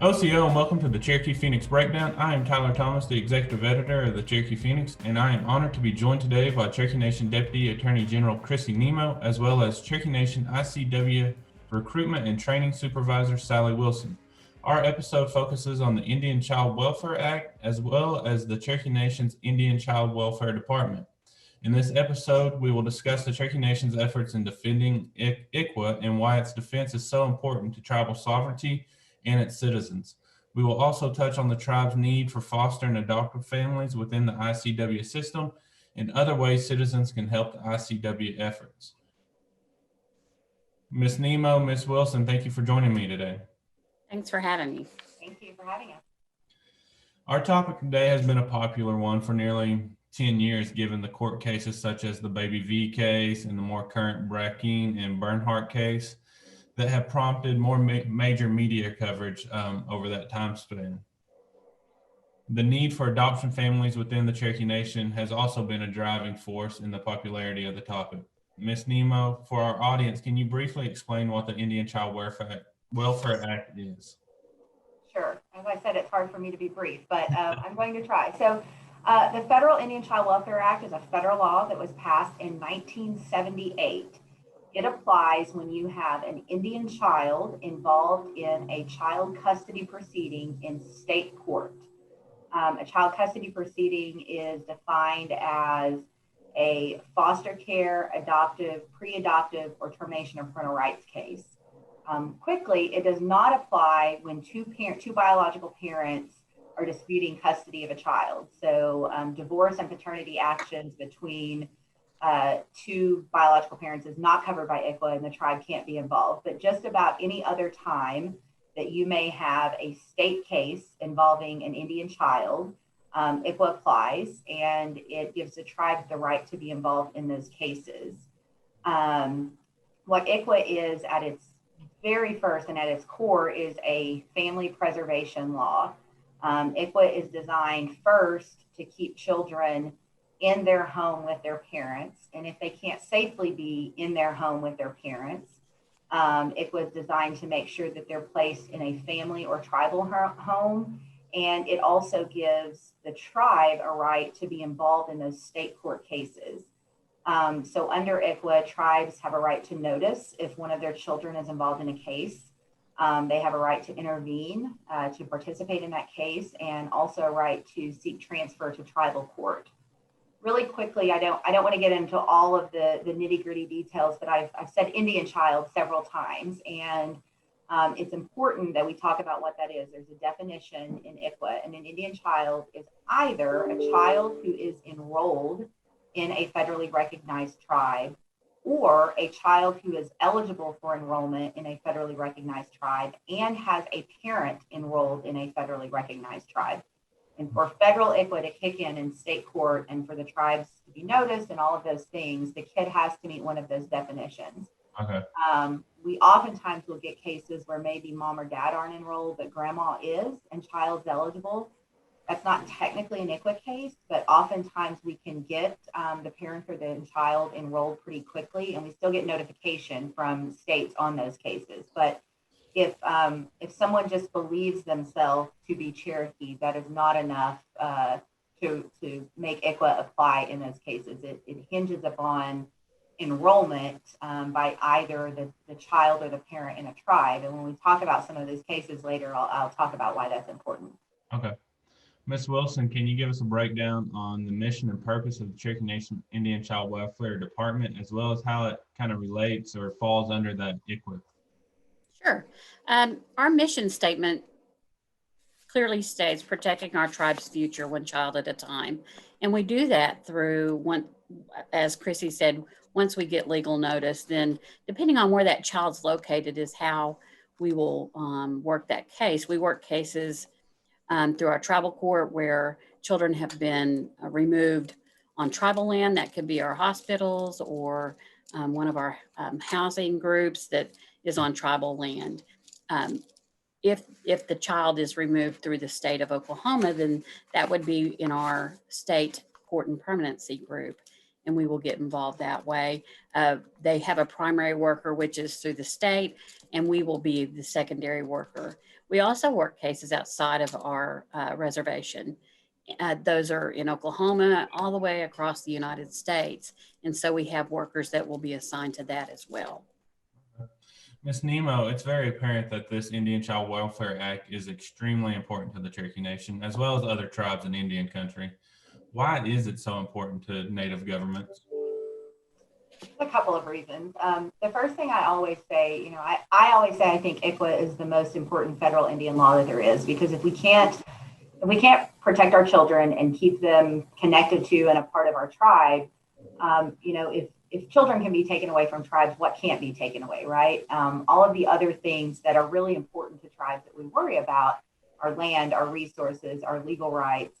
OCO, and welcome to the Cherokee Phoenix Breakdown. I am Tyler Thomas, the Executive Editor of the Cherokee Phoenix, and I am honored to be joined today by Cherokee Nation Deputy Attorney General Chrissi Nimmo, as well as Cherokee Nation ICWA Recruitment and Training Supervisor Sally Wilson. Our episode focuses on the Indian Child Welfare Act, as well as the Cherokee Nation's Indian Child Welfare Department. In this episode, we will discuss the Cherokee Nation's efforts in defending ICWA and why its defense is so important to tribal sovereignty and its citizens. We will also touch on the tribe's need for foster and adoptive families within the ICWA system and other ways citizens can help the ICWA efforts. Ms. Nimmo, Ms. Wilson, thank you for joining me today. Thanks for having me. Thank you for having us. Our topic today has been a popular one for nearly 10 years, given the court cases such as the Baby V case and the more current Brackeen and Bernhardt case that have prompted more major media coverage over that time span. The need for adoption families within the Cherokee Nation has also been a driving force in the popularity of the topic. Ms. Nimmo, for our audience, can you briefly explain what the Indian Child Welfare Act is? Sure. As I said, it's hard for me to be brief, but I'm going to try. So the Federal Indian Child Welfare Act is a federal law that was passed in 1978. It applies when you have an Indian child involved in a child custody proceeding in state court. A child custody proceeding is defined as a foster care, adoptive, pre-adoptive, or termination of parental rights case. Quickly, it does not apply when two biological parents are disputing custody of a child. So divorce and paternity actions between two biological parents is not covered by ICWA, and the tribe can't be involved. But just about any other time that you may have a state case involving an Indian child, ICWA applies, and it gives the tribe the right to be involved in those cases. What ICWA is at its very first and at its core is a family preservation law. ICWA is designed first to keep children in their home with their parents. And if they can't safely be in their home with their parents, it was designed to make sure that they're placed in a family or tribal home. And it also gives the tribe a right to be involved in those state court cases. So under ICWA, tribes have a right to notice if one of their children is involved in a case. They have a right to intervene, to participate in that case, and also a right to seek transfer to tribal court. Really quickly, I don't want to get into all of the nitty-gritty details, but I've said Indian child several times, and it's important that we talk about what that is. There's a definition in ICWA, and an Indian child is either a child who is enrolled in a federally recognized tribe, or a child who is eligible for enrollment in a federally recognized tribe and has a parent enrolled in a federally recognized tribe. And for federal ICWA to kick in state court and for the tribes to be noticed and all of those things, the kid has to meet one of those definitions. Okay. We oftentimes will get cases where maybe mom or dad aren't enrolled, but grandma is and child's eligible. That's not technically an ICWA case, but oftentimes we can get the parent or the child enrolled pretty quickly, and we still get notification from states on those cases. But if someone just believes themselves to be Cherokee, that is not enough to make ICWA apply in those cases. It hinges upon enrollment by either the child or the parent in a tribe. And when we talk about some of those cases later, I'll talk about why that's important. Okay. Ms. Wilson, can you give us a breakdown on the mission and purpose of the Cherokee Nation Indian Child Welfare Department, as well as how it kind of relates or falls under that ICWA? Sure. Our mission statement clearly states protecting our tribe's future one child at a time. And we do that through as Chrissi said, once we get legal notice, then depending on where that child's located is how we will work that case. We work cases through our tribal court where children have been removed on tribal land. That could be our hospitals or one of our housing groups that is on tribal land. If the child is removed through the state of Oklahoma, then that would be in our state court and permanency group, and we will get involved that way. They have a primary worker, which is through the state, and we will be the secondary worker. We also work cases outside of our reservation. Those are in Oklahoma, all the way across the United States. And so we have workers that will be assigned to that as well. Ms. Nimmo, it's very apparent that this Indian Child Welfare Act is extremely important to the Cherokee Nation, as well as other tribes in Indian country. Why is it so important to Native governments? A couple of reasons. The first thing I always say, I always say I think ICWA is the most important federal Indian law that there is, because if we can't protect our children and keep them connected to and a part of our tribe, if children can be taken away from tribes, what can't be taken away, right? All of the other things that are really important to tribes that we worry about, our land, our resources, our legal rights,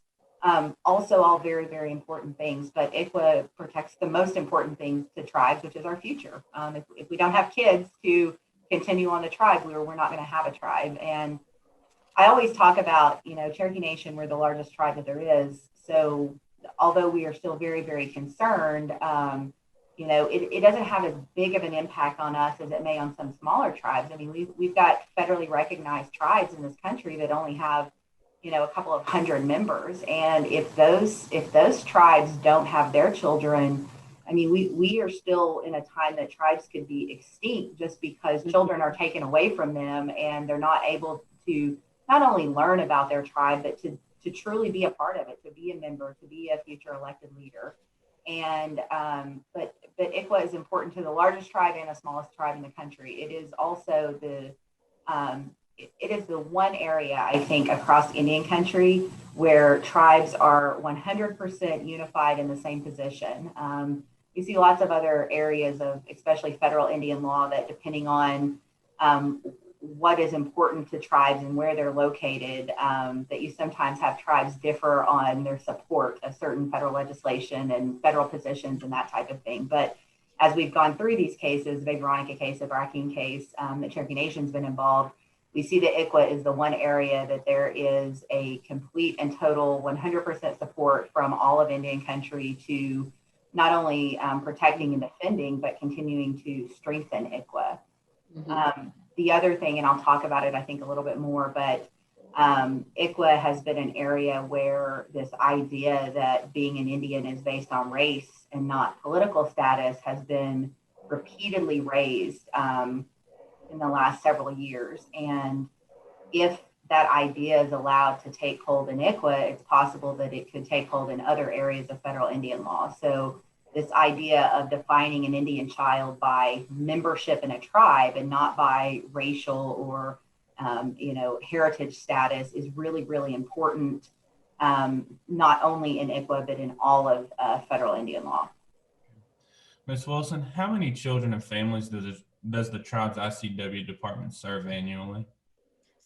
also all very, very important things. But ICWA protects the most important things to tribes, which is our future. If we don't have kids to continue on the tribe, we're not going to have a tribe. And I always talk about, Cherokee Nation, we're the largest tribe that there is. So although we are still very, very concerned, it doesn't have as big of an impact on us as it may on some smaller tribes. I mean, we've got federally recognized tribes in this country that only have, a couple of hundred members. And if those tribes don't have their children, I mean, we are still in a time that tribes could be extinct just because children are taken away from them and they're not able to not only learn about their tribe, but to truly be a part of it, to be a member, to be a future elected leader. And but ICWA is important to the largest tribe and the smallest tribe in the country. It is also it is the one area, I think, across Indian country where tribes are 100% unified in the same position. You see lots of other areas of, especially federal Indian law, that depending on what is important to tribes and where they're located, that you sometimes have tribes differ on their support of certain federal legislation and federal positions and that type of thing. But as we've gone through these cases, the Big Veronica case, the Brackeen case, the Cherokee Nation's been involved, we see that ICWA is the one area that there is a complete and total 100% support from all of Indian country to not only protecting and defending, but continuing to strengthen ICWA. Mm-hmm. The other thing, and I'll talk about it, I think, a little bit more, but ICWA has been an area where this idea that being an Indian is based on race and not political status has been repeatedly raised in the last several years. And if that idea is allowed to take hold in ICWA, it's possible that it could take hold in other areas of federal Indian law. So this idea of defining an Indian child by membership in a tribe and not by racial or, heritage status is really, really important, not only in ICWA, but in all of federal Indian law. Ms. Wilson, how many children and families does the tribe's ICW department serve annually?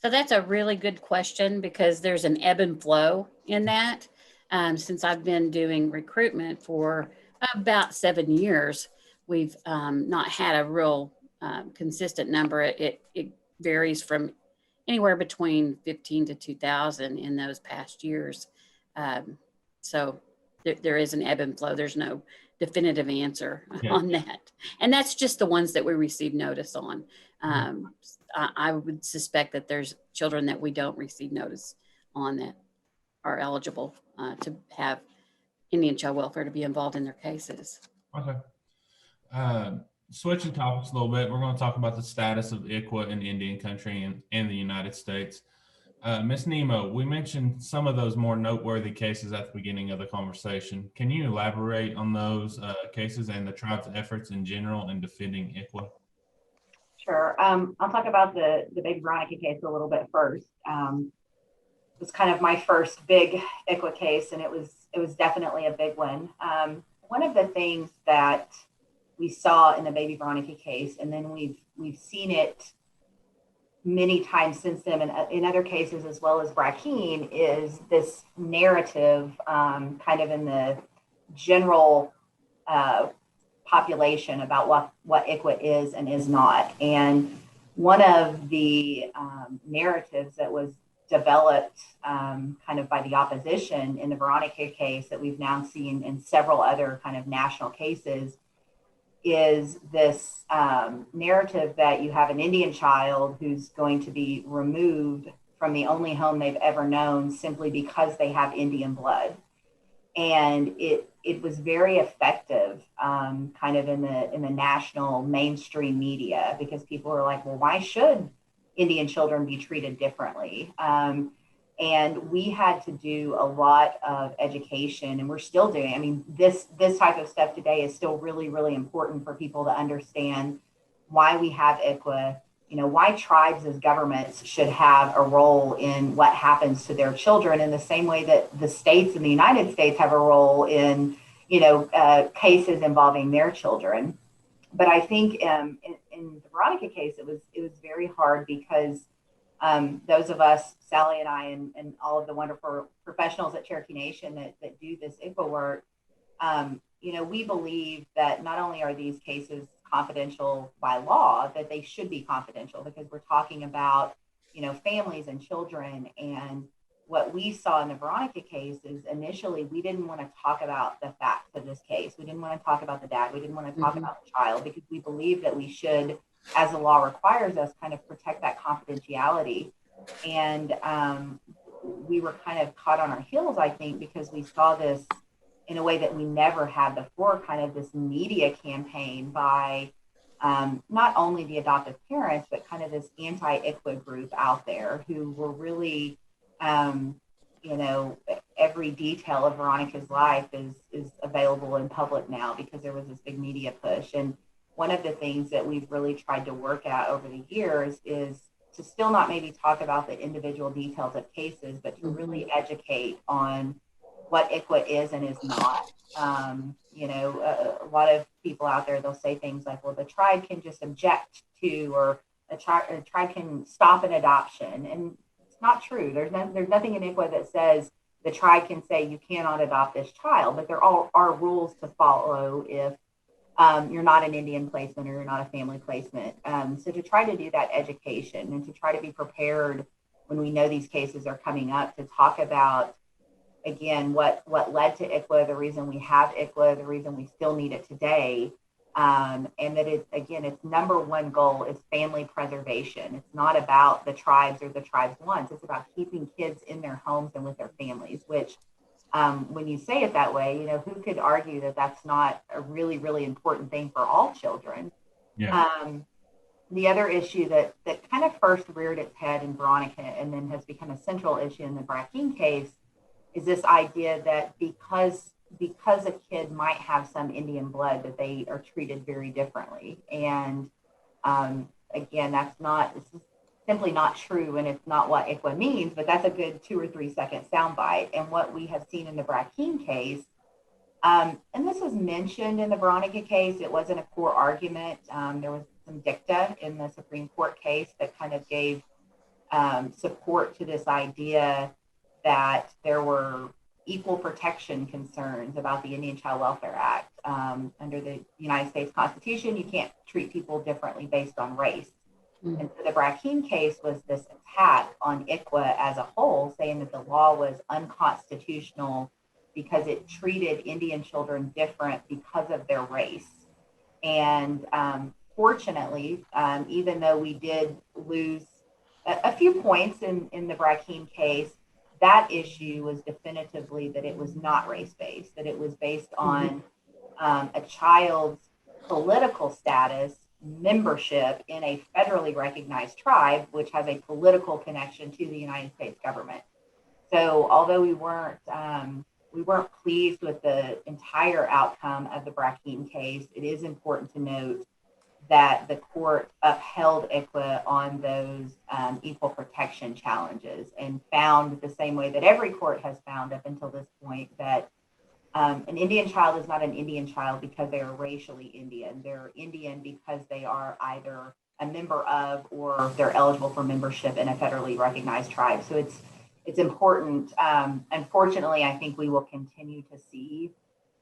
So that's a really good question, because there's an ebb and flow in that. Since I've been doing recruitment for about 7 years, we've not had a real consistent number. It varies from anywhere between 15 to 2,000 in those past years. So there is an ebb and flow. There's no definitive answer on that. And that's just the ones that we receive notice on. I would suspect that there's children that we don't receive notice on that are eligible to have Indian child welfare to be involved in their cases. Okay. Switching topics a little bit, we're going to talk about the status of ICWA in Indian country and the United States. Ms. Nimmo, we mentioned some of those more noteworthy cases at the beginning of the conversation. Can you elaborate on those cases and the tribe's efforts in general in defending ICWA? Sure. I'll talk about the Big Veronica case a little bit first. It was kind of my first big ICWA case, and it was definitely a big one. One of the things that we saw in the Baby Veronica case, and then we've seen it many times since then, and in other cases as well as Brackeen, is this narrative kind of in the general population about what ICWA is and is not. And one of the narratives that was developed kind of by the opposition in the Veronica case that we've now seen in several other kind of national cases is this narrative that you have an Indian child who's going to be removed from the only home they've ever known simply because they have Indian blood. And it was very effective, kind of in the national mainstream media, because people were like, well, why should Indian children be treated differently? And we had to do a lot of education, and we're still doing. I mean, this type of stuff today is still really, really important for people to understand why we have ICWA, why tribes as governments should have a role in what happens to their children in the same way that the states in the United States have a role in, cases involving their children. But I think in the Veronica case, it was very hard because those of us, Sally and I, and all of the wonderful professionals at Cherokee Nation that do this ICWA work, we believe that not only are these cases confidential by law, that they should be confidential because we're talking about, families and children. And what we saw in the Veronica case is initially we didn't want to talk about the facts of this case. We didn't want to talk about the dad. We didn't want to talk about the child because we believe that we should, as the law requires us, kind of protect that confidentiality. And we were kind of caught on our heels, I think, because we saw this in a way that we never had before, kind of this media campaign by not only the adoptive parents, but kind of this anti-ICWA group out there who were really, every detail of Veronica's life is available in public now because there was this big media push. And one of the things that we've really tried to work at over the years is to still not maybe talk about the individual details of cases, but to really educate on what ICWA is and is not. A lot of people out there, they'll say things like, well, the tribe can just object to, or a tribe can stop an adoption. And it's not true. There's nothing in ICWA that says the tribe can say you cannot adopt this child, but there are rules to follow if you're not an Indian placement or you're not a family placement. So to try to do that education and to try to be prepared when we know these cases are coming up to talk about, again, what led to ICWA, the reason we have ICWA, the reason we still need it today, and that its number one goal is family preservation. It's not about the tribes or the tribes wants. It's about keeping kids in their homes and with their families, which when you say it that way, who could argue that that's not a really, really important thing for all children? Yeah. The other issue that kind of first reared its head in Veronica and then has become a central issue in the Brackeen case is this idea that because a kid might have some Indian blood, that they are treated very differently. And again, it's simply not true, and it's not what ICWA means, but that's a good 2 or 3 second soundbite. And what we have seen in the Brackeen case, and this was mentioned in the Veronica case, it wasn't a core argument. There was some dicta in the Supreme Court case that kind of gave support to this idea that there were equal protection concerns about the Indian Child Welfare Act. Under the United States Constitution, you can't treat people differently based on race. And so the Brackeen case was this attack on ICWA as a whole, saying that the law was unconstitutional because it treated Indian children different because of their race. And fortunately, even though we did lose a few points in the Brackeen case, that issue was definitively that it was not race-based, that it was based on a child's political status, membership in a federally recognized tribe, which has a political connection to the United States government. So although we weren't pleased with the entire outcome of the Brackeen case, it is important to note that the court upheld ICWA on those equal protection challenges and found the same way that every court has found up until this point that an Indian child is not an Indian child because they are racially Indian. They're Indian because they are either a member of or they're eligible for membership in a federally recognized tribe. So it's important. Unfortunately, I think we will continue to see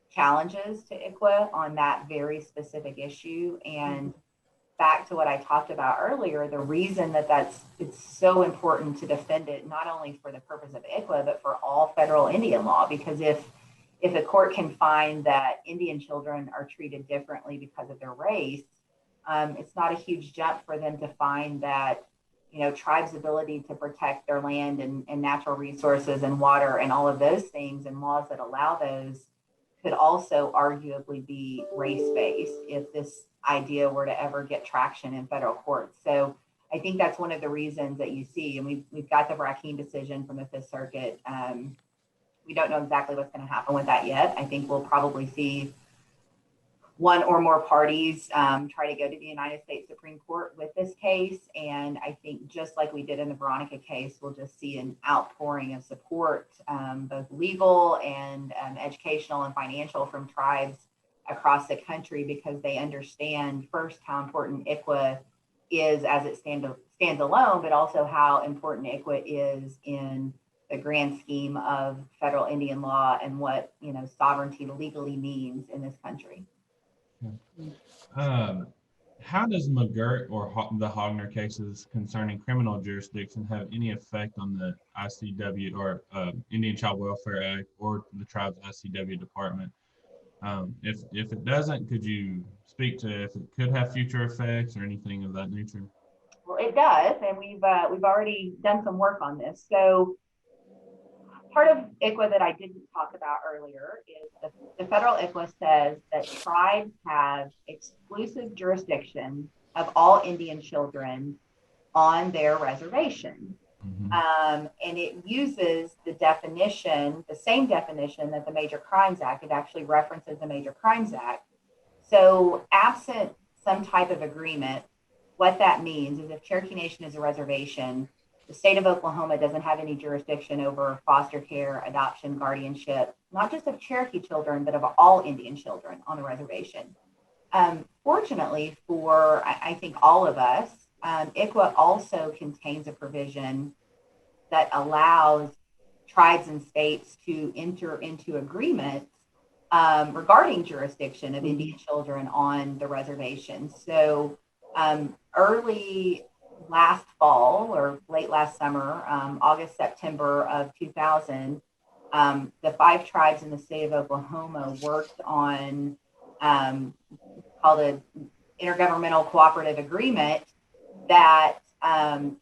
challenges to ICWA on that very specific issue. And back to what I talked about earlier, the reason it's so important to defend it, not only for the purpose of ICWA, but for all federal Indian law, because if if a court can find that Indian children are treated differently because of their race, it's not a huge jump for them to find that, tribes' ability to protect their land and natural resources and water and all of those things and laws that allow those could also arguably be race-based if this idea were to ever get traction in federal courts. So I think that's one of the reasons that you see, and we've got the Brackeen decision from the Fifth Circuit. We don't know exactly what's going to happen with that yet. I think we'll probably see one or more parties try to go to the United States Supreme Court with this case. And I think just like we did in the Veronica case, we'll just see an outpouring of support, both legal and educational and financial from tribes across the country, because they understand first how important ICWA is as it stands alone, but also how important ICWA is in the grand scheme of federal Indian law and what, sovereignty legally means in this country. How does McGirt or the Hogner cases concerning criminal jurisdiction have any effect on the ICW or Indian Child Welfare Act or the tribe's ICW department? If it doesn't, could you speak to if it could have future effects or anything of that nature? Well, it does, and we've already done some work on this. So part of ICWA that I didn't talk about earlier is the federal ICWA says that tribes have exclusive jurisdiction of all Indian children on their reservation. And it uses the definition, the same definition that the Major Crimes Act, it actually references the Major Crimes Act. So absent some type of agreement, what that means is if Cherokee Nation is a reservation, the state of Oklahoma doesn't have any jurisdiction over foster care, adoption, guardianship, not just of Cherokee children, but of all Indian children on the reservation. Fortunately for, I think, all of us, ICWA also contains a provision that allows tribes and states to enter into agreements regarding jurisdiction of Indian children on the reservation. So early last fall or late last summer, August, September of 2000, the 5 tribes in the state of Oklahoma worked on called an intergovernmental cooperative agreement that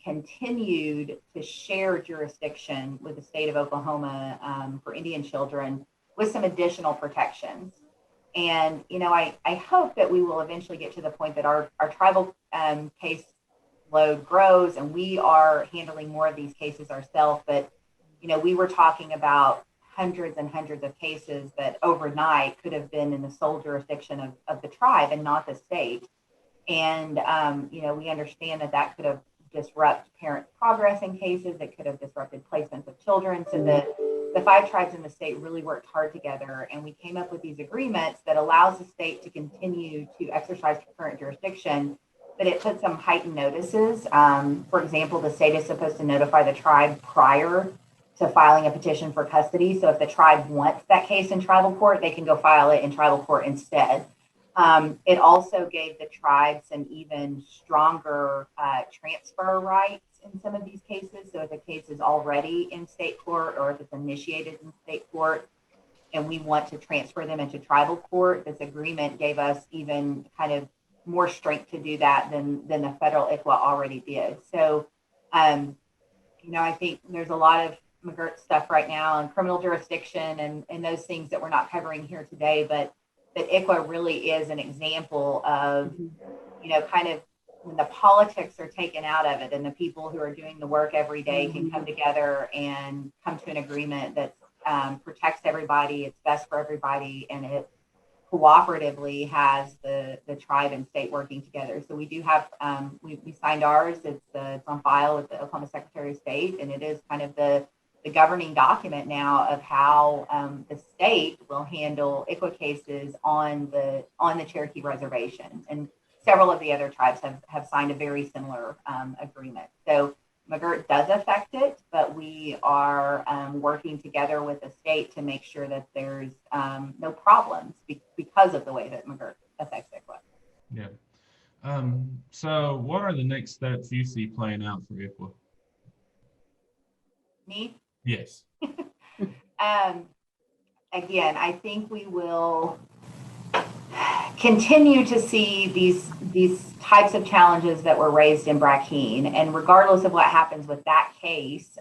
continued to share jurisdiction with the state of Oklahoma for Indian children with some additional protections. And, I hope that we will eventually get to the point that our tribal case load grows and we are handling more of these cases ourselves. But, we were talking about hundreds and hundreds of cases that overnight could have been in the sole jurisdiction of the tribe and not the state. And, we understand that could have disrupted parent progress in cases. It could have disrupted placements of children. So the 5 tribes in the state really worked hard together, and we came up with these agreements that allows the state to continue to exercise concurrent jurisdiction, but it puts some heightened notices. For example, the state is supposed to notify the tribe prior to filing a petition for custody. So if the tribe wants that case in tribal court, they can go file it in tribal court instead. It also gave the tribes an even stronger transfer rights in some of these cases. So if a case is already in state court or if it's initiated in state court and we want to transfer them into tribal court, this agreement gave us even kind of more strength to do that than the federal ICWA already did. So, I think there's a lot of McGirt stuff right now and criminal jurisdiction and those things that we're not covering here today, but ICWA really is an example of, kind of when the politics are taken out of it and the people who are doing the work every day can come together and come to an agreement that protects everybody, it's best for everybody, and it cooperatively has the tribe and state working together. So we do have, we signed ours, it's on file with the Oklahoma Secretary of State, and it is kind of the governing document now of how the state will handle ICWA cases on the Cherokee reservation. And several of the other tribes have signed a very similar agreement. So McGirt does affect it, but we are working together with the state to make sure that there's no problems because of the way that McGirt affects ICWA. Yeah. So what are the next steps you see playing out for ICWA? Me? Yes. again, I think we will continue to see these types of challenges that were raised in Brackeen. And regardless of what happens with that case,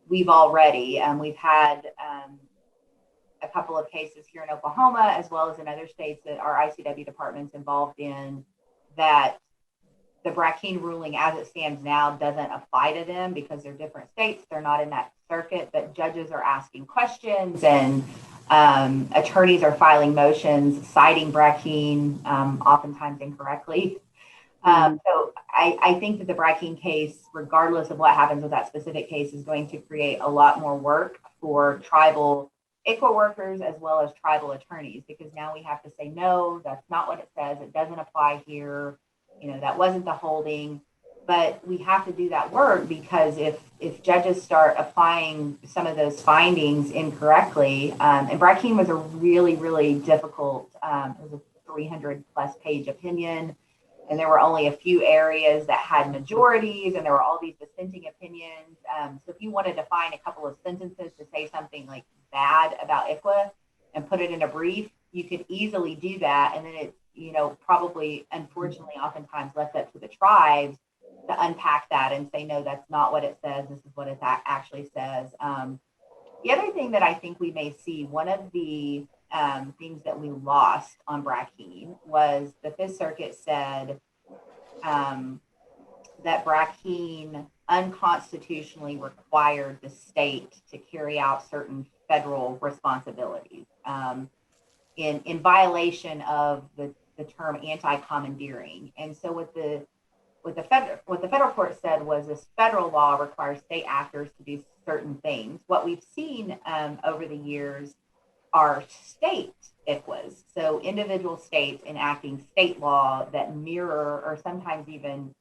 we've had a couple of cases here in Oklahoma, as well as in other states that our ICW department's involved in, that the Brackeen ruling as it stands now doesn't apply to them because they're different states. They're not in that circuit, but judges are asking questions and attorneys are filing motions citing Brackeen, oftentimes incorrectly. So I think that the Brackeen case, regardless of what happens with that specific case, is going to create a lot more work for tribal ICWA workers as well as tribal attorneys, because now we have to say, no, that's not what it says. It doesn't apply here. That wasn't the holding. But we have to do that work, because if judges start applying some of those findings incorrectly, and Brackeen was a really, really difficult, it was a 300 plus page opinion, and there were only a few areas that had majorities, and there were all these dissenting opinions. So if you wanted to find a couple of sentences to say something like bad about ICWA and put it in a brief, you could easily do that. And then it, probably, unfortunately, oftentimes left up to the tribes to unpack that and say, no, that's not what it says. This is what it actually says. The other thing that I think we may see, one of the things that we lost on Brackeen was the Fifth Circuit said that Brackeen unconstitutionally required the state to carry out certain federal responsibilities in violation of the term anti-commandeering. And so what the federal court said was this federal law requires state actors to do certain things. What we've seen over the years are state ICWAs, so individual states enacting state law that mirror or sometimes even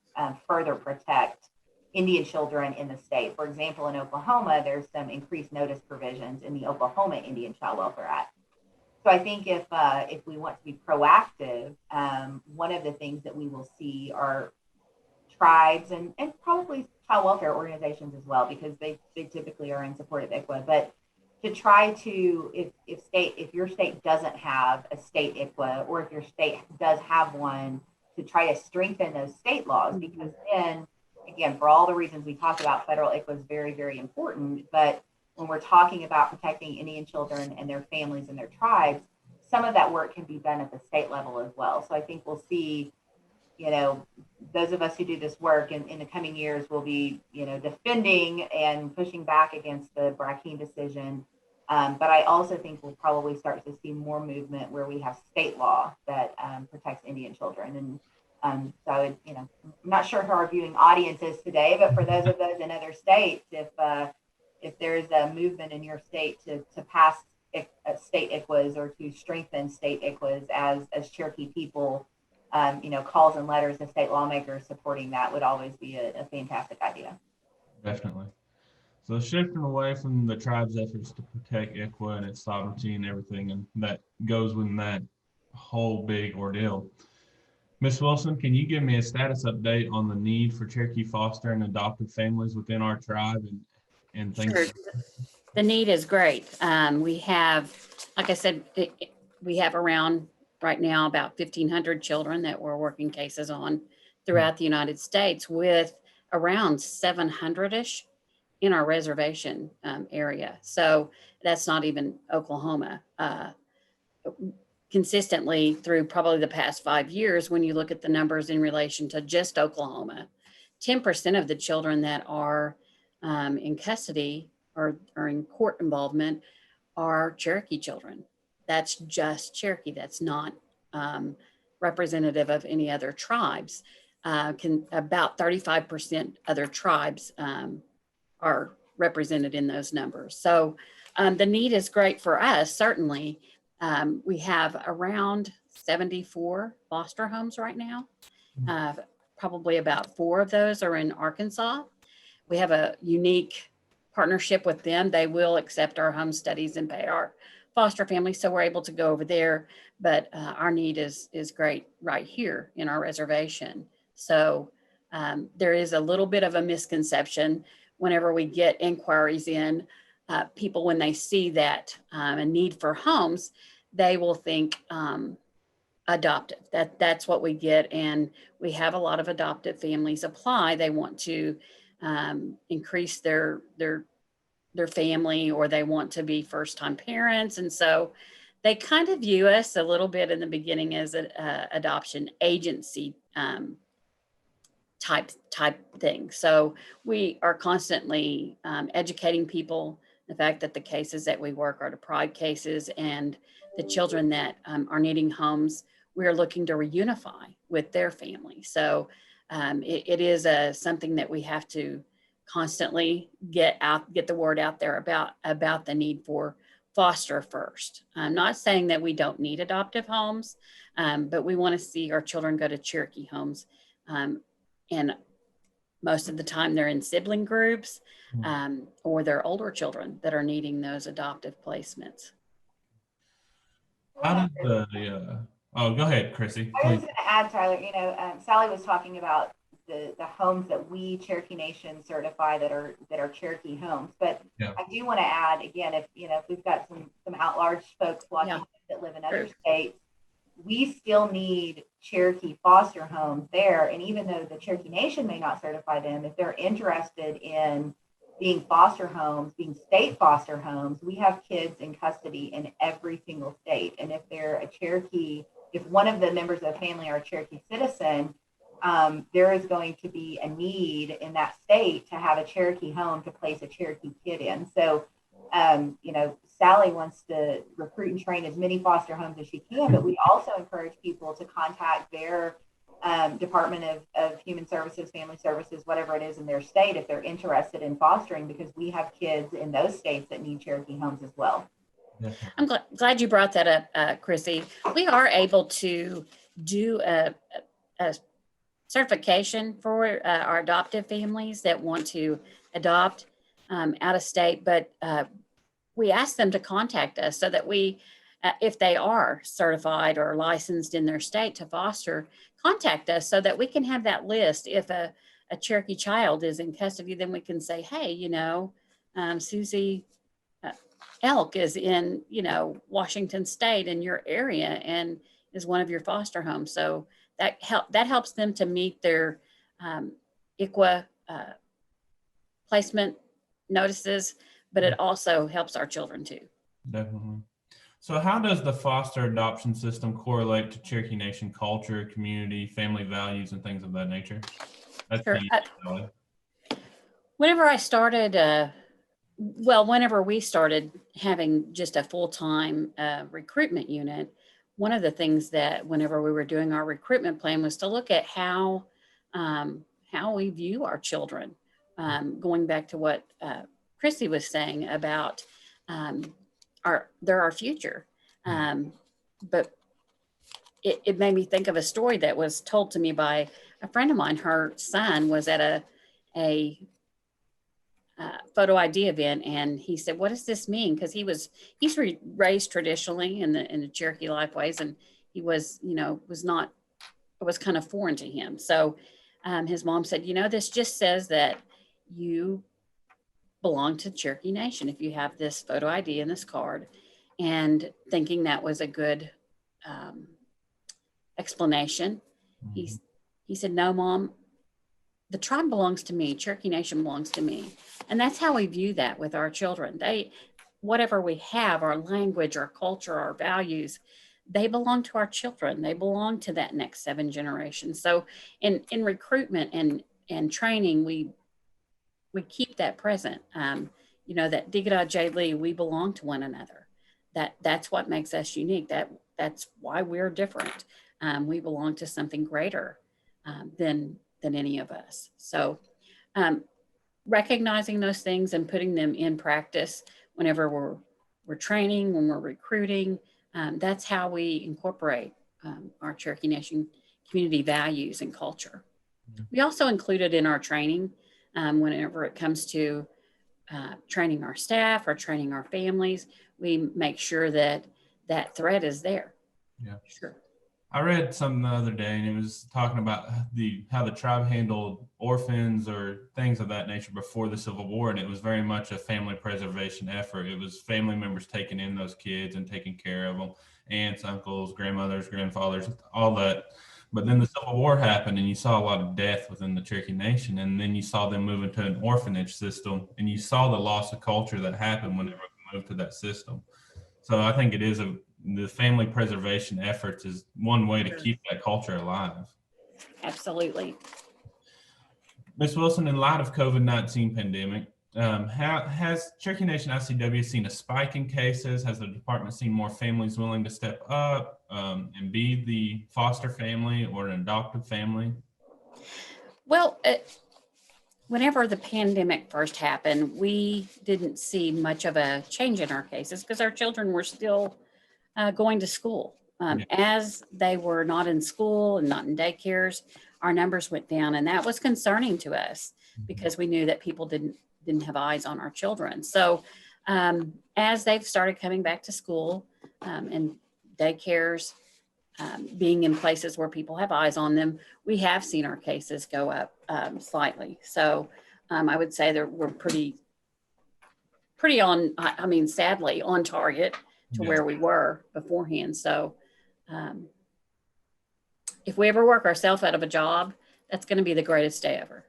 further protect Indian children in the state. For example, in Oklahoma, there's some increased notice provisions in the Oklahoma Indian Child Welfare Act. So I think if we want to be proactive, one of the things that we will see are tribes and probably child welfare organizations as well, because they typically are in support of ICWA, but to try to, if your state doesn't have a state ICWA, or if your state does have one, to try to strengthen those state laws, because then, again, for all the reasons we talked about, federal ICWA is very, very important. But when we're talking about protecting Indian children and their families and their tribes, some of that work can be done at the state level as well. So I think we'll see, those of us who do this work in the coming years will be, defending and pushing back against the Brackeen decision. But I also think we'll probably start to see more movement where we have state law that protects Indian children. And so, I'm not sure who our viewing audience is today, but for those of those in other states, if there's a movement in your state to pass state ICWAs or to strengthen state ICWAs as Cherokee people, calls and letters to state lawmakers supporting that would always be a fantastic idea. Definitely. So shifting away from the tribe's efforts to protect ICWA and its sovereignty and everything, and that goes with that whole big ordeal. Ms. Wilson, can you give me a status update on the need for Cherokee foster and adoptive families within our tribe and things? Sure. The need is great. We have, like I said, we have around right now about 1,500 children that we're working cases on throughout the United States, with around 700-ish in our reservation area. So that's not even Oklahoma. Consistently through probably the past 5 years, when you look at the numbers in relation to just Oklahoma, 10% of the children that are in custody or in court involvement are Cherokee children. That's just Cherokee. That's not representative of any other tribes. About 35% other tribes are represented in those numbers. So the need is great for us, certainly. We have around 74 foster homes right now. Probably about 4 of those are in Arkansas. We have a unique partnership with them. They will accept our home studies and pay our foster families, so we're able to go over there. But our need is great right here in our reservation. So there is a little bit of a misconception whenever we get inquiries in people, when they see that a need for homes, they will think adoptive. That's what we get. And we have a lot of adoptive families apply. They want to increase their family, or they want to be first-time parents. And so they kind of view us a little bit in the beginning as an adoption agency type thing. So we are constantly educating people the fact that the cases that we work are the pride cases, and the children that are needing homes, we're looking to reunify with their family. So it is something that we have to constantly get the word out there about the need for foster first. I'm not saying that we don't need adoptive homes, but we want to see our children go to Cherokee homes. And most of the time they're in sibling groups, or they're older children that are needing those adoptive placements. How does oh, go ahead, Chrissi. I was going to add, Tyler, Sally was talking about the homes that we Cherokee Nation certify that are Cherokee homes. But Yeah. I do want to add, again, if we've got some at-large folks watching that live in other states, we still need Cherokee foster homes there. And even though the Cherokee Nation may not certify them, if they're interested in being foster homes, being state foster homes, we have kids in custody in every single state. And if they're a Cherokee, if one of the members of the family are a Cherokee citizen, there is going to be a need in that state to have a Cherokee home to place a Cherokee kid in. So, Sally wants to recruit and train as many foster homes as she can, but we also encourage people to contact their Department of Human Services, Family Services, whatever it is in their state, if they're interested in fostering, because we have kids in those states that need Cherokee homes as well. I'm glad you brought that up, Chrissi. We are able to do a certification for our adoptive families that want to adopt out of state, but we ask them to contact us so that we, if they are certified or licensed in their state to foster, contact us so that we can have that list. If a Cherokee child is in custody, then we can say, hey, Susie Elk is in, Washington State in your area and is one of your foster homes. So that helps them to meet their ICWA placement notices, but it also helps our children too. Definitely. So how does the foster adoption system correlate to Cherokee Nation culture, community, family values, and things of that nature? Sure. Whenever we started having just a full-time recruitment unit, one of the things that whenever we were doing our recruitment plan was to look at how we view our children. Going back to what Chrissi was saying about they're our future. But it made me think of a story that was told to me by a friend of mine. Her son was at a photo ID event, and he said, "What does this mean?" Because he's raised traditionally in the Cherokee life ways, and he was kind of foreign to him. So his mom said, "This just says that you belong to Cherokee Nation if you have this photo ID and this card," and thinking that was a good explanation. Mm-hmm. He said, "No, Mom, the tribe belongs to me. Cherokee Nation belongs to me." And that's how we view that with our children. Whatever we have, our language, our culture, our values, they belong to our children. They belong to that next 7 generations. So in recruitment and training, we keep that present. That Digada J. Lee, we belong to one another. That's what makes us unique. That's why we're different. We belong to something greater than any of us. So recognizing those things and putting them in practice whenever we're training, when we're recruiting, that's how we incorporate our Cherokee Nation community values and culture. Mm-hmm. We also include it in our training whenever it comes to training our staff or training our families. We make sure that thread is there. Yeah, sure. I read something the other day, and it was talking about how the tribe handled orphans or things of that nature before the Civil War, and it was very much a family preservation effort. It was family members taking in those kids and taking care of them, aunts, uncles, grandmothers, grandfathers, all that. But then the Civil War happened, and you saw a lot of death within the Cherokee Nation, and then you saw them move into an orphanage system, and you saw the loss of culture that happened whenever we moved to that system. So I think the family preservation efforts is one way to keep that culture alive. Absolutely. Ms. Wilson, in light of COVID-19 pandemic, has Cherokee Nation ICW seen a spike in cases? Has the department seen more families willing to step up and be the foster family or an adoptive family? Well, whenever the pandemic first happened, we didn't see much of a change in our cases because our children were still going to school. As they were not in school and not in daycares, our numbers went down, and that was concerning to us because we knew that people didn't have eyes on our children. So as they've started coming back to school and daycares, being in places where people have eyes on them, we have seen our cases go up slightly. So I would say that we're pretty on, I mean, sadly, on target to where we were beforehand. So if we ever work ourselves out of a job, that's going to be the greatest day ever.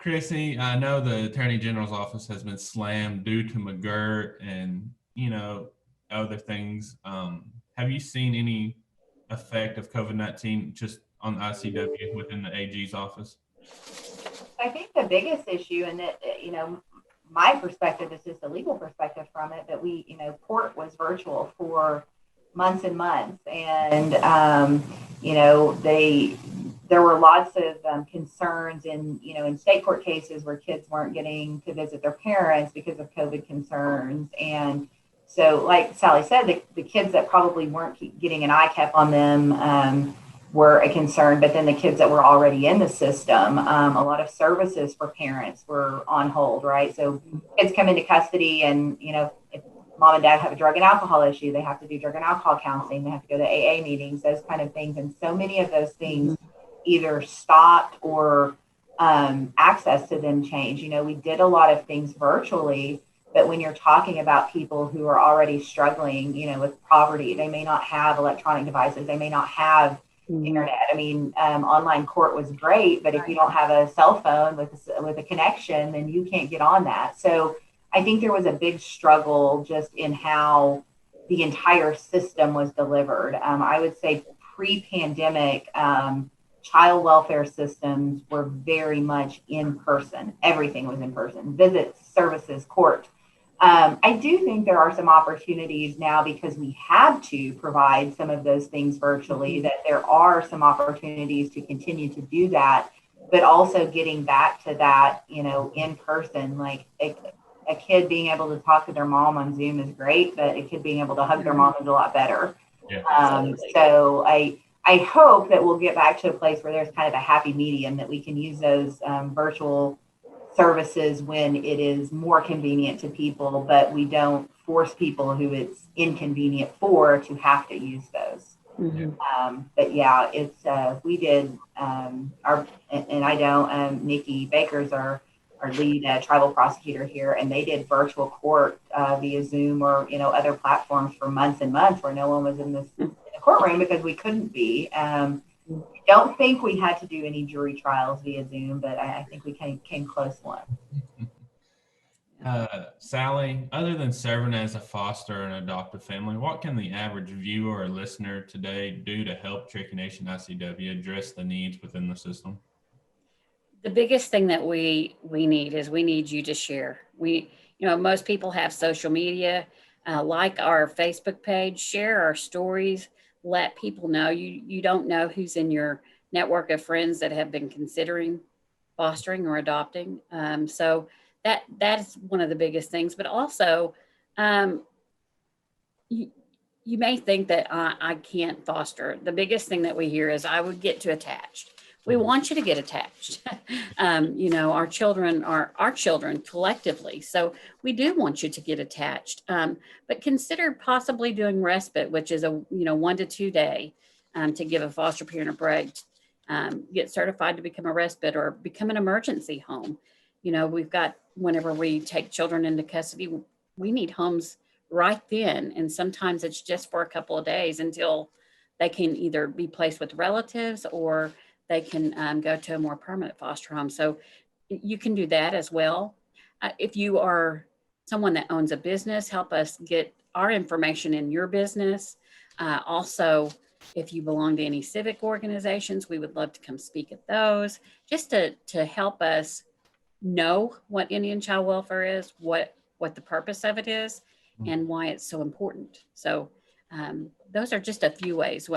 Chrissi, I know the Attorney General's office has been slammed due to McGirt and, other things. Have you seen any effect of COVID-19 just on ICW within the AG's office? I think the biggest issue, and that, my perspective is just a legal perspective from it, that court was virtual for months and months. And, there were lots of concerns in state court cases where kids weren't getting to visit their parents because of COVID concerns. And so, like Sally said, the kids that probably weren't getting an ICAP on them were a concern, but then the kids that were already in the system, a lot of services for parents were on hold, right? So kids come into custody and, if mom and dad have a drug and alcohol issue, they have to do drug and alcohol counseling, they have to go to AA meetings, those kind of things. And so many of those things either stopped or access to them changed. We did a lot of things virtually, but when you're talking about people who are already struggling, with poverty, they may not have electronic devices, they may not have internet. I mean, online court was great, but if you don't have a cell phone with a connection, then you can't get on that. So I think there was a big struggle just in how the entire system was delivered. I would say pre-pandemic, child welfare systems were very much in person. Everything was in person, visits, services, court. I do think there are some opportunities now because we had to provide some of those things virtually, that there are some opportunities to continue to do that, but also getting back to that, in person, like a kid being able to talk to their mom on Zoom is great, but a kid being able to hug their mom is a lot better. Yeah. So I hope that we'll get back to a place where there's kind of a happy medium, that we can use those virtual services when it is more convenient to people, but we don't force people who it's inconvenient for to have to use those. But yeah, it's we did Nikki Baker's our lead tribal prosecutor here, and they did virtual court via Zoom or other platforms for months and months where no one was in the courtroom because we couldn't be. I don't think we had to do any jury trials via Zoom, but I think we came close one. Sally, other than serving as a foster and adoptive family, what can the average viewer or listener today do to help Cherokee Nation ICW address the needs within the system? The biggest thing that we need you to share. Most people have social media, like our Facebook page, share our stories, let people know. You don't know who's in your network of friends that have been considering fostering or adopting. So that's one of the biggest things. But also, you may think that I can't foster. The biggest thing that we hear is I would get too attached. We want you to get attached. Our children are our children collectively. So we do want you to get attached. But consider possibly doing respite, which is a 1 to 2 day to give a foster parent a break, get certified to become a respite or become an emergency home. We've got, whenever we take children into custody, we need homes right then. And sometimes it's just for a couple of days until they can either be placed with relatives or they can go to a more permanent foster home. So you can do that as well. If you are someone that owns a business, help us get our information in your business. Also, if you belong to any civic organizations, we would love to come speak at those, just to help us know what Indian child welfare is, what the purpose of it is, and why it's so important. So those are just a few ways.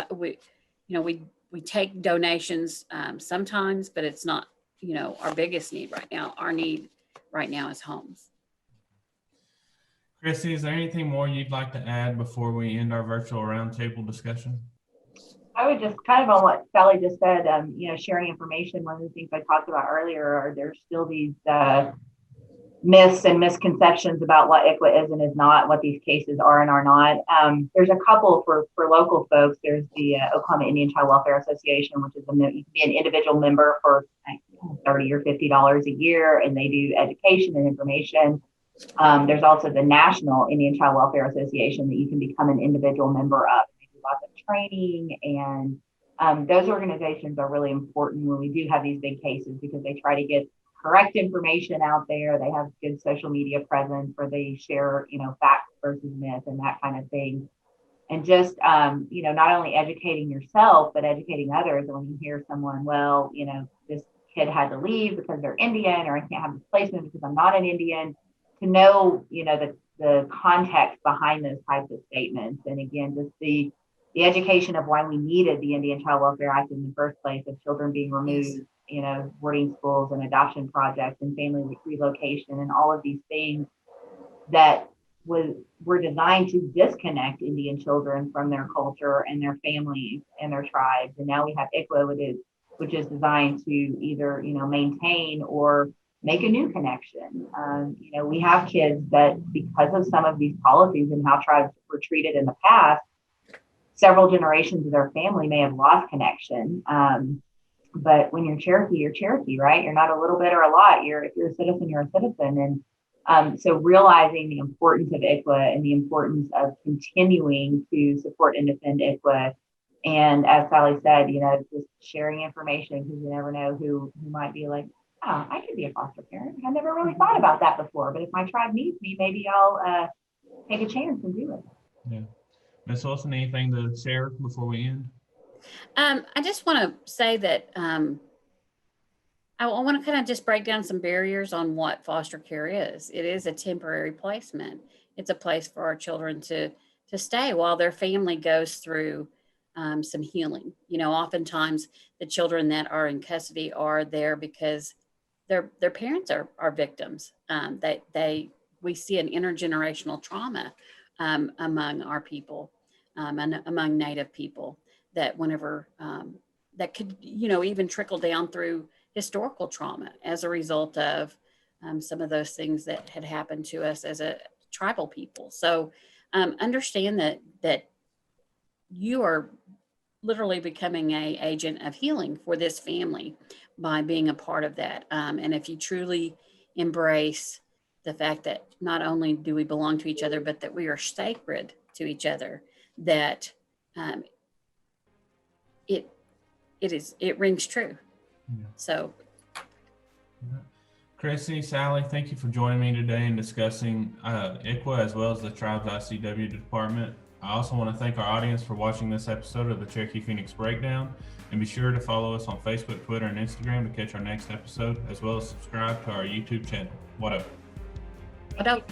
We take donations sometimes, but it's not, our biggest need right now. Our need right now is homes. Chrissi, is there anything more you'd like to add before we end our virtual roundtable discussion? I would just kind of on what Sally just said, sharing information. One of the things I talked about earlier are there's still these myths and misconceptions about what ICWA is and is not, what these cases are and are not. There's a couple for local folks. There's the Oklahoma Indian Child Welfare Association, which is you can be an individual member for $30 or $50 a year, and they do education and information. There's also the National Indian Child Welfare Association that you can become an individual member of. They do lots of training, and those organizations are really important when we do have these big cases because they try to get correct information out there. They have good social media presence where they share, facts versus myth and that kind of thing. And just, not only educating yourself, but educating others. And when you hear someone, well, this kid had to leave because they're Indian, or I can't have displacement because I'm not an Indian, to know, the context behind those types of statements. And again, just the education of why we needed the Indian Child Welfare Act in the first place, of children being removed, boarding schools and adoption projects and family relocation and all of these things that were designed to disconnect Indian children from their culture and their families and their tribes. And now we have ICWA, which is designed to either, maintain or make a new connection. We have kids that, because of some of these policies and how tribes were treated in the past, several generations of their family may have lost connection. But when you're Cherokee, right? You're not a little bit or a lot. If you're a citizen, you're a citizen. And so realizing the importance of ICWA and the importance of continuing to support and defend ICWA. And as Sally said, just sharing information, because you never know who might be like, oh, I could be a foster parent. I never really thought about that before. But if my tribe needs me, maybe I'll take a chance and do it. Yeah. Ms. Wilson, anything to share before we end? I just want to say that I want to kind of just break down some barriers on what foster care is. It is a temporary placement. It's a place for our children to stay while their family goes through some healing. Oftentimes the children that are in custody are there because their parents are victims. We see an intergenerational trauma among our people and among Native people. That whenever that could, even trickle down through historical trauma as a result of some of those things that had happened to us as a tribal people. So understand that you are literally becoming an agent of healing for this family by being a part of that. And if you truly embrace the fact that not only do we belong to each other, but that we are sacred to each other, that it rings true. Yeah. So, Chrissi, Sally, thank you for joining me today and discussing ICWA as well as the Tribe's ICW department. I also want to thank our audience for watching this episode of the Cherokee Phoenix Breakdown, and be sure to follow us on Facebook, Twitter, and Instagram to catch our next episode, as well as subscribe to our YouTube channel. What up? what else?